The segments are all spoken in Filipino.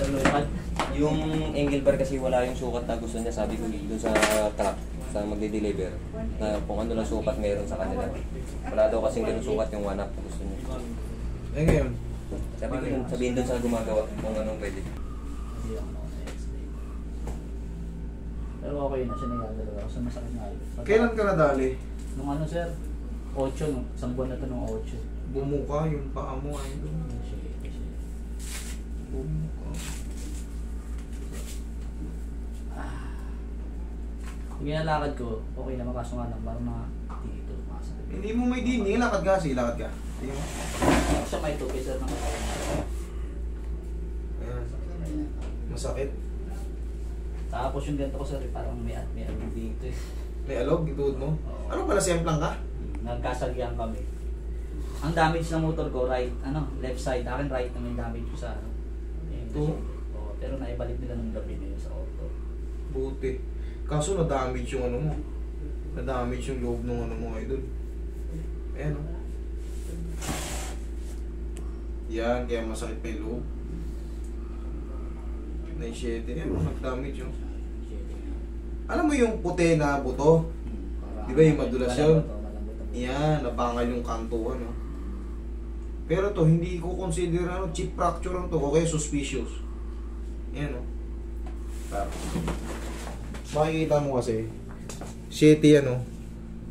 Sa lupad. Yung angle bar kasi wala yung sukat na gusto niya, sabi ko doon sa truck, sa magde-deliver, na kung ano lang sukat meron sa kanila. Wala daw kasing ganun sukat yung one up na gusto niya. Eh ngayon? Sabi ko dun, sabihin doon sa gumagawa kung anong pwede. Hindi ako na-explain. Pero okay na siya nagagalaw ako sa masakit na ito. Kailan ka nadali? Nung ano sir? 8 no? Isang buwan na ito nung 8. Bumuka yung paa mo ay doon. Bumuka. Yung ginalakad ko, okay naman kaso nga lang, parang mga dito, masakit. Hindi mo may dini, lakad ka, sige lakad ka. Tingnan mo. Siya may tupis sir ng katawan. Ayan. Masakit. Tapos yung ganito ko sir, parang may dito eh. May alog, ituod mo. Ano pala, semplang ka? Nagkasagyan kami. Ang damage ng motor ko, left side. Akin right na may damage ko sa ano. Ito? Oo, pero naibalik nila nung gabi na yun sa auto. Buti. Kaso na-damage yung ano mo. Na-damage yung loob ng ano mo idol. Ayan o. Yan, kaya masakit pa yung loob. 9-7 yan, nag-damage yun. Alam mo yung puti na buto? Di ba yung madulas yun? Yan, nabangal yung kanto ano. Pero to, hindi ko consider ano, chip fracture lang to, o kaya suspicious. Yan o. Makikita mo kasi, shitty ano,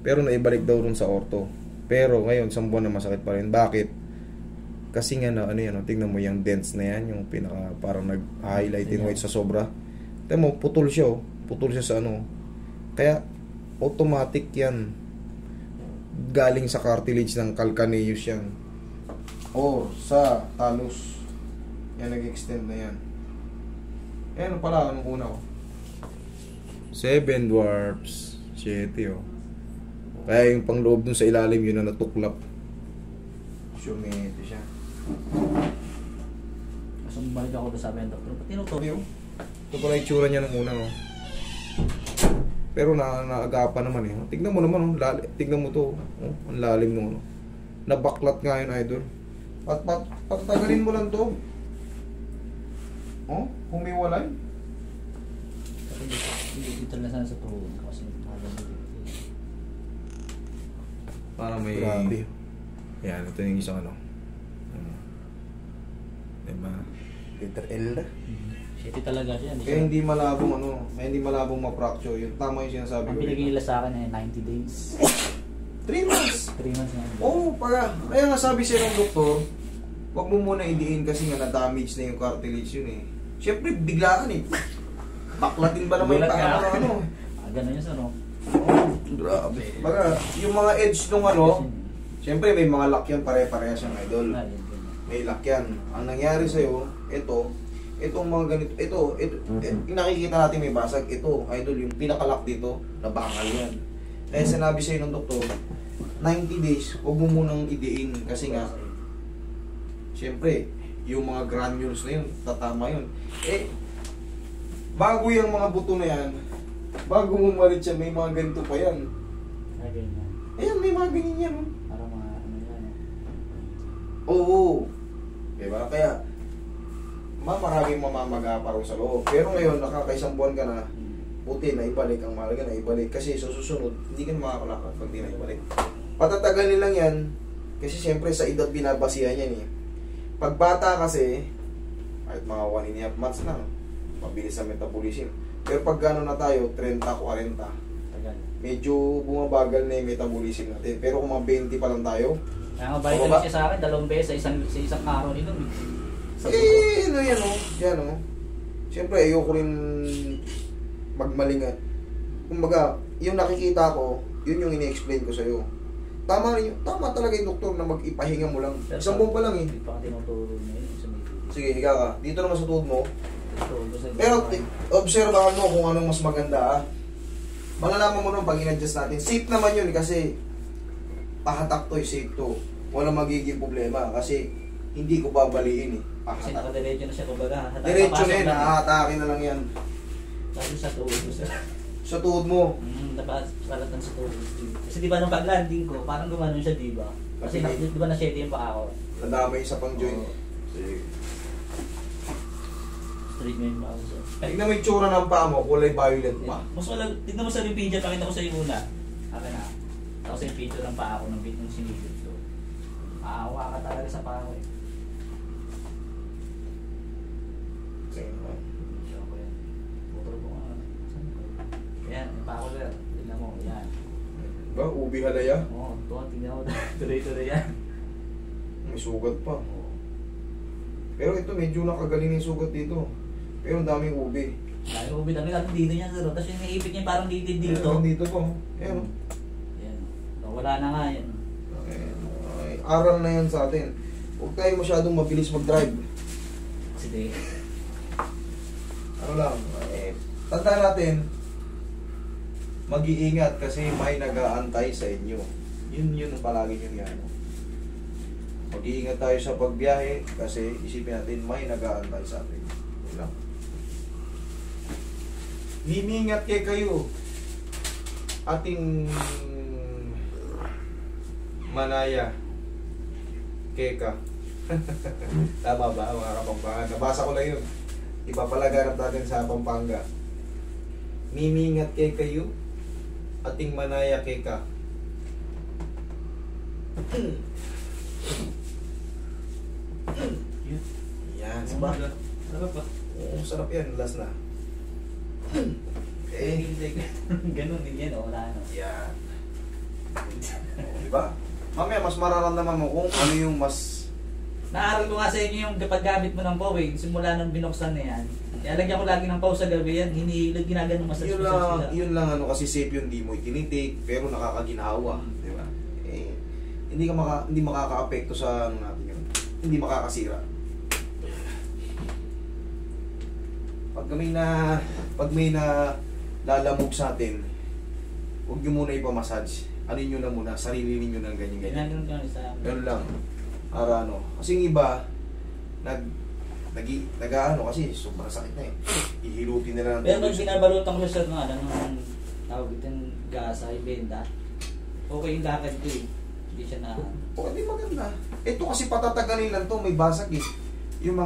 pero naibalik daw rin sa ortho. Pero ngayon, 1 buwan na masakit pa rin. Bakit? Kasi nga na, ano yan, tingnan mo yung dents na yan, yung pinaka, parang nag-highlight in white sa sobra. Tingnan mo, putol siya oh. Putol siya sa ano. Kaya, automatic yan. Galing sa cartilage ng calcaneus yan. Or sa talus. Yan, nag-extend na yan. Ayan pala, anong una oh. 7 dwarfs. 7 oh. Kaya yung pangloob dun sa ilalim, yun na natuklap. Sumete siya. Kasi balik ako doon sabi ng doktor, ba't tinutuloy? Ito pala yung tsura niya ng una no. Pero naagapan naman eh. Tignan mo naman oh. Tignan mo to. Oh, ang lalim no. Nabaklat nga yun idol. Patagalin mo lang to. Oh, humiwalay. Hindi dito na sana sa tuhod kasi para may grabe. Yan, ito yung isang ano. Diba? Letter L na. Shitty talaga siya. Kaya hindi malabong ano, hindi malabong ma-fracture. Yung tama yung sinasabi ko. Ang pinigil nila sa akin ay 90 days. 3 months! 3 months na. Oo, kaya nga sabi siya ng doktor, wag mo muna idiin kasi nga na-damage na yung cartilage yun eh. Siyempre, biglaan eh. Baklatin ba naman yung paa ano? Ganun yun sa no? Grabe. Baga, yung mga edge nung ano, siyempre may mga lock yan, pare-pareha siyang idol. May lock yan. Ang nangyari sa'yo, itong mga ganito, ito, nakikita natin may basag, ito, idol, yung pinaka-lock dito, nabangal yan. Kaya sinabi sa'yo ng doktor, 90 days, huwag mo munang idiin kasi nga, siyempre, yung mga granules na yun, tatama yun. Bago yung mga buto na yan, bago mo malit siya, may mga ganito pa yan. Ayan, may mga ganyan yan. Para mga ano yan. Oo. Diba? Kaya, maraming mamamaga pa rin sa loob. Pero ngayon, nakakaisang buwan ka na, puti na ibalik, ang mahalaga na ibalik. Kasi sa susunod, hindi ka na makakalakad pag di na ibalik. Patatagalin lang yan, kasi siyempre sa edad binabasihan yan eh. Pag bata kasi, kahit mga 1.5 months na, mabilis ang metabolism. Pero pag gano'n na tayo, 30, 40, medyo bumabagal na yung metabolism natin. Pero kung mga 20 pa lang tayo, kaya nga balik na siya sa akin, 2 beses sa isang araw nito. Ano yan o? Yan o. Siyempre, ayoko rin magmalingat. Kumbaga, yung nakikita ko, yun yung ini-explain ko sa'yo. Tama talaga yung doktor na mag-ipahinga mo lang. Isang buwan pa lang eh. Hindi pa ka tinuturo niya yun sa meeting. Sige, higa ka. Dito naman sa tuhod mo. Pero obserbahan mo kung anong mas maganda. Malalaman mo nung pag in-adjust natin. Safe naman yun kasi pahatak to, safe to. Walang magiging problema kasi hindi ko babaliin eh. Kasi nakadiretso na siya kumbaga. Diretso na yun, nakahatakin na lang yan. Kasi sa tuhod mo sir. Sa tuhod mo. Napalatan sa tuhod. Kasi di ba nung pag-landing ko, parang gumanon siya di ba? Kasi di ba na-shady yung paa ko? Nadamay sa pang joint. Sige. straight mo yung paa ko, sir. Tignan mo yung tsura ng paa mo, kulay violet pa. Mas wala, tignan mo sa yung picture, pakita ko sa iyo una. Akin na. Tapos yung picture ng paa ko, ng bit ng sinigit ko. Maawa ka talaga sa paa ko eh. Show ko yan. Motor ko nga. Saan ko? Yan, yung paa ko, sir. Tignan mo, yan. Ba, ubi halaya? Oo, tignan mo. Tuloy-tuloy yan. May sugat pa. Pero ito, medyo nakagaling yung sugat dito. Pero ang daming ubi. Dahil ubi dami natin dito niya, sir. Tapos yung naipit niya parang dito. Meron dito po. Ayan o. Yan. Wala na nga yan. Ay, aral na yan sa atin. Huwag tayo masyadong mabilis mag-drive. Sige. Ano lang, tandaan natin, mag-iingat kasi may nag-aantay sa inyo. Yun ang palagi nyo yan. Mag-iingat tayo sa pagbiyahe kasi isipin natin may nag-aantay sa atin. Yun lang. Himingat kayo. Ating Manaya Keka. Tama ba mga Kapampangan? Nabasa ko lang yun. Ipapalaganap natin sa Pampanga. Mimingat kayo. Ating Manaya Keka. Yan, Ano sabah. ba? Ano ba? Oo, sarap yan. Last na. Eh, ganun din yan, wala na. Yan. Diba? Mamaya, mas mararamdaman mo kung ano yung mas... Naaral ko nga sa inyo yung paggamit mo ng pawing, simula nang binuksan na yan. Ilalagyan ko lagi ng pause sa gabi yan, hinihilag, ginaganong massage Yun lang, yun lang ano, kasi safe yun, di mo itinitik, pero nakakaginawa. Di ba? Eh, hindi makaka-apekto sa ano natin yun. Hindi makakasira. Pag may na lalamog sa atin, huwag nyo muna ipamassage. Ano nyo na muna, sarili ninyo ng ganyan-ganyan. Ginaganon ko sa amin. Ganun lang. Para ano. Kasi yung iba, nag-ano kasi sobrang sakit na eh. Ihilutin nila ng Pero pag tubig. binabalutan ko siya ng tawag ito yung gasa, yung benda, okay yung lakad ko eh. Hindi siya na... O, di maganda. Ito kasi patatagalin lang to, may basag eh. Yung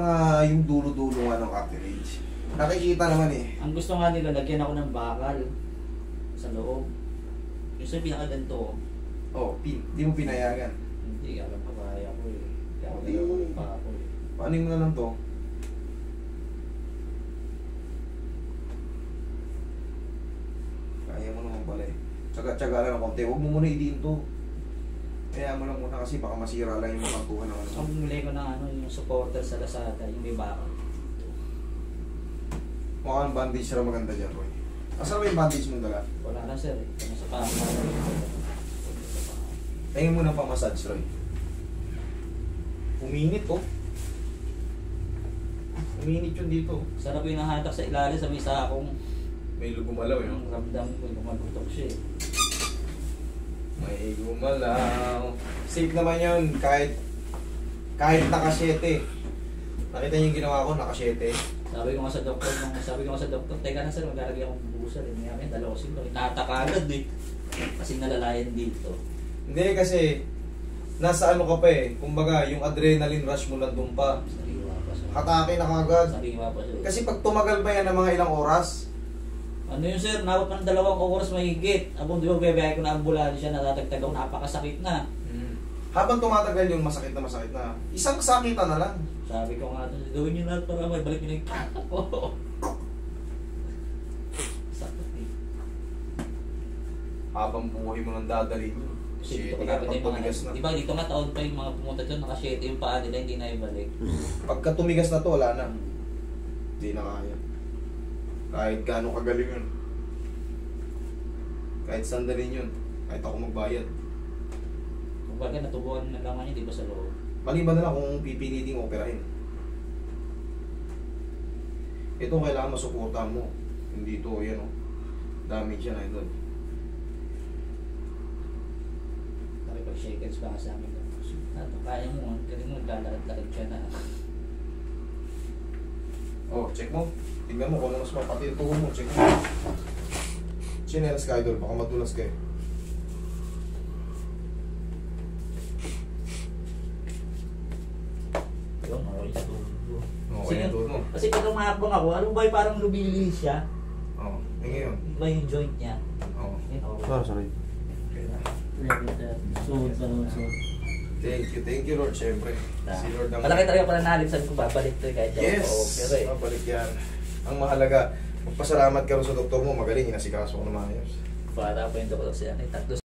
dulo-dulo nga ng cartilage. Nakikita naman eh. Ang gusto nga nila, lagyan ako ng bakal sa loob. Yung sa pinakaganto, Oh, di mo pinayagan. hindi alam pa kaya ko eh. Kaya ako Hindi. dalawa pa ako eh. Paano mo na lang to? Kaya mo naman pala eh. Tsaga-tsaga lang ng konti. Huwag mo muna idiin to. Kaya mo lang muna kasi baka masira lang yung makantuhan ng ano. Ang bumili ko ng yung supporter sa Lazada, yung may bakal. Mukhang bandage na maganda dyan, Roy. Asan ba yung bandage mong dala? Wala na sir eh. Ano sa paa? Tingin mo na pa-massage, Roy. Uminit oh. Uminit yun dito. Sarap yung nahatak sa ilalim sa may sakong. May gumalaw eh. Yung ramdam ko, lumagutok siya eh. May gumalaw. Safe naman yun kahit naka-7. Nakita niyo yung ginawa ko, naka-7. Sabi ko nga sa doktor, teka na sir, maglalagay akong bubusa rin. Ngayon, dalawasin ko. Itataka agad eh. Kasi nalalayan dito. Hindi kasi, nasa ano ka pa eh. Kumbaga, yung adrenaline rush mo nandun pa. Sariwa pa siya. Hatake na kagad. Sariwa pa siya. Kasi pag tumagal pa yan ng mga ilang oras, Ano yun sir, nawat pa ng 2 oras mahigit. Abong di ba bebeke ko na ambulansya, natatagtag ako, napakasakit na. habang tumatagal yun, masakit na masakit na. Isang sakitan na lang. Sabi ko nga, gawin nyo lahat para may balik nyo yung kaka ko. Sakit eh. Habang buhay mo nang dadalhin yun. Kasi dito Shit, kapit pag yung mga, tumigas na. di ba dito nga taon pa yung mga pumunta dyan, naka-7 yung paa nila, hindi na ibalik. Pagka tumigas na to, wala na. Hindi na kaya. Kahit gaano kagaling yun. Kahit sandalin yun. Kahit ako magbayad. Kung bagay natubuhan na lang niya, di ba sa loob? Maliban na lang kung pipiliting operahin. Ito kailangan masuportahan mo. Hindi ito, yan o. Damage yan, idol. Sabi pag shakers pa sa amin. Nato, kaya mo, galing mo, naglalakad-lakad siya na. Oh, check mo. Tingnan mo kung ano mas mapati yung tuho mo. Check mo. Chinelas ka, idol. Baka madulas ka eh. Yun, okay sa tubo. Okay, yung tuho mo. Kasi pag nakakbang ako, alam mo ba yung parang lumilis siya? Oo. Ngayon. Iba yung joint niya. Oo. Sorry. Suot pa naman, suot. Thank you Lord, syempre. Si Lord ang... Malaki talaga pala nalim, sabi ko babalik to kahit di Yes! ako pero eh. Mabalik yan. Ang mahalaga, magpasalamat ka rin sa doktor mo, magaling, inasikaso ko na maayos. Para po yung doktor siya. Tatlo